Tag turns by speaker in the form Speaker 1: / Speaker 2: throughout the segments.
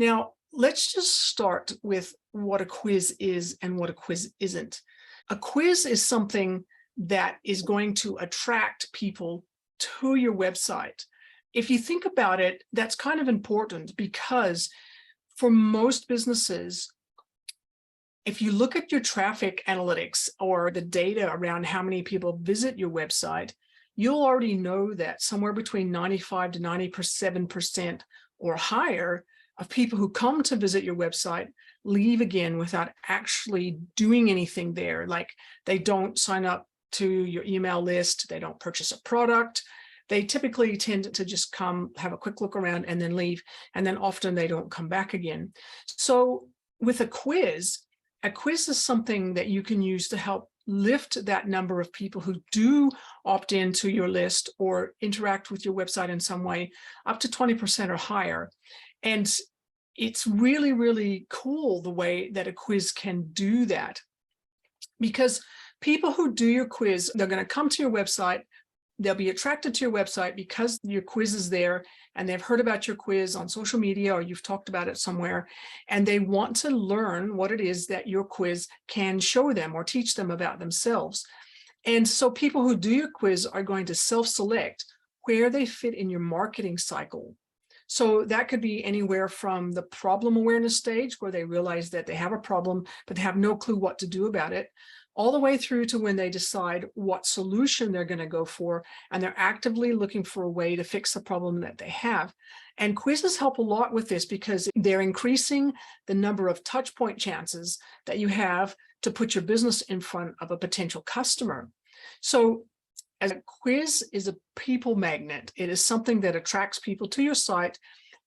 Speaker 1: Now, let's just start with what a quiz is and what a quiz isn't. A quiz is something that is going to attract people to your website. If you think about it, that's kind of important because for most businesses, if you look at your traffic analytics or the data around how many people visit your website, you'll already know that somewhere between 95 to 97% or higher of people who come to visit your website leave again without actually doing anything there. Like they don't sign up to your email list, they don't purchase a product. They typically tend to just come, have a quick look around and then leave. And then often they don't come back again. So with a quiz is something that you can use to help lift that number of people who do opt into your list or interact with your website in some way up to 20% or higher. And it's really, really cool the way that a quiz can do that, because people who do your quiz, they're going to come to your website. They'll be attracted to your website because your quiz is there and they've heard about your quiz on social media or you've talked about it somewhere, and they want to learn what it is that your quiz can show them or teach them about themselves. And so people who do your quiz are going to self-select where they fit in your marketing cycle. So that could be anywhere from the problem awareness stage, where they realize that they have a problem, but they have no clue what to do about it, all the way through to when they decide what solution they're going to go for, and they're actively looking for a way to fix the problem that they have. And quizzes help a lot with this because they're increasing the number of touch point chances that you have to put your business in front of a potential customer. So as a quiz is a people magnet, it is something that attracts people to your site,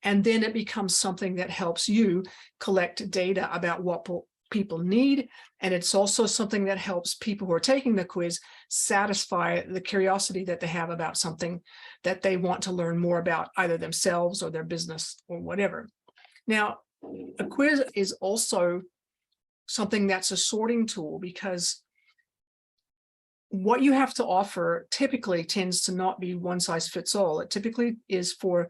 Speaker 1: and then it becomes something that helps you collect data about what people need. And it's also something that helps people who are taking the quiz satisfy the curiosity that they have about something that they want to learn more about, either themselves or their business or whatever. Now, a quiz is also something that's a sorting tool, because what you have to offer typically tends to not be one size fits all. It typically is for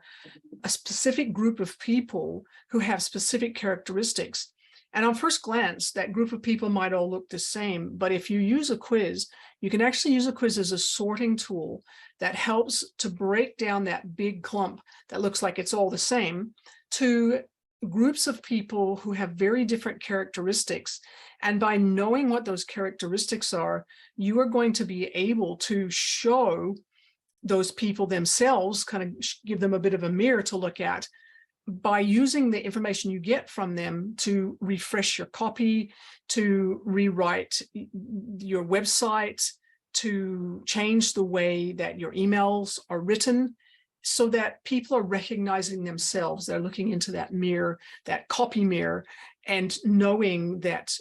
Speaker 1: a specific group of people who have specific characteristics. And on first glance, that group of people might all look the same. But if you use a quiz, you can actually use a quiz as a sorting tool that helps to break down that big clump that looks like it's all the same to groups of people who have very different characteristics. And by knowing what those characteristics are, you are going to be able to show those people themselves, kind of give them a bit of a mirror to look at, by using the information you get from them to refresh your copy, to rewrite your website, to change the way that your emails are written, so that people are recognizing themselves. They're looking into that mirror, that copy mirror, and knowing that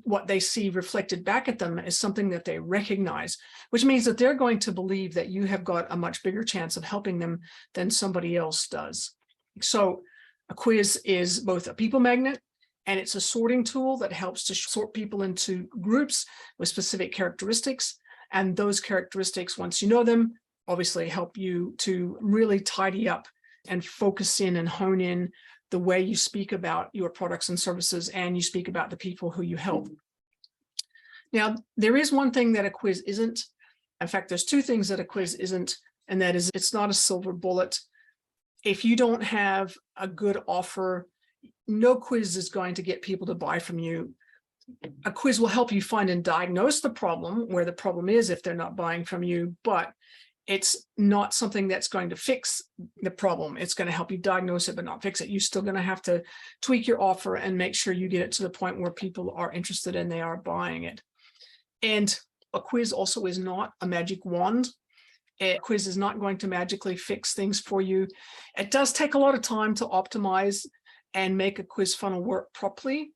Speaker 1: what they see reflected back at them is something that they recognize, which means that they're going to believe that you have got a much bigger chance of helping them than somebody else does. So a quiz is both a people magnet and it's a sorting tool that helps to sort people into groups with specific characteristics. And those characteristics, once you know them, obviously help you to really tidy up and focus in and hone in the way you speak about your products and services, and you speak about the people who you help. Now, there is one thing that a quiz isn't. In fact, there's two things that a quiz isn't, and that is it's not a silver bullet. If you don't have a good offer, no quiz is going to get people to buy from you. A quiz will help you find and diagnose the problem, where the problem is if they're not buying from you, but it's not something that's going to fix the problem. It's going to help you diagnose it, but not fix it. You're still going to have to tweak your offer and make sure you get it to the point where people are interested and they are buying it. And a quiz also is not a magic wand. A quiz is not going to magically fix things for you. It does take a lot of time to optimize and make a quiz funnel work properly.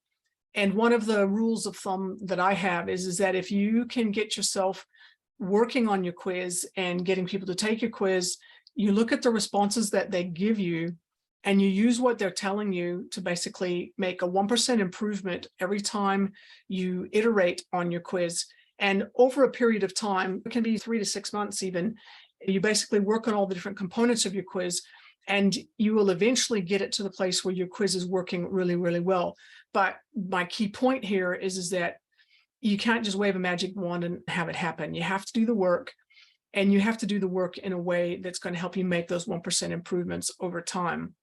Speaker 1: And one of the rules of thumb that I have is that if you can get yourself working on your quiz and getting people to take your quiz, you look at the responses that they give you and you use what they're telling you to basically make a 1% improvement every time you iterate on your quiz. And over a period of time, it can be 3 to 6 months even, you basically work on all the different components of your quiz, and you will eventually get it to the place where your quiz is working really, really well. But my key point here is that you can't just wave a magic wand and have it happen. You have to do the work, and you have to do the work in a way that's going to help you make those 1% improvements over time.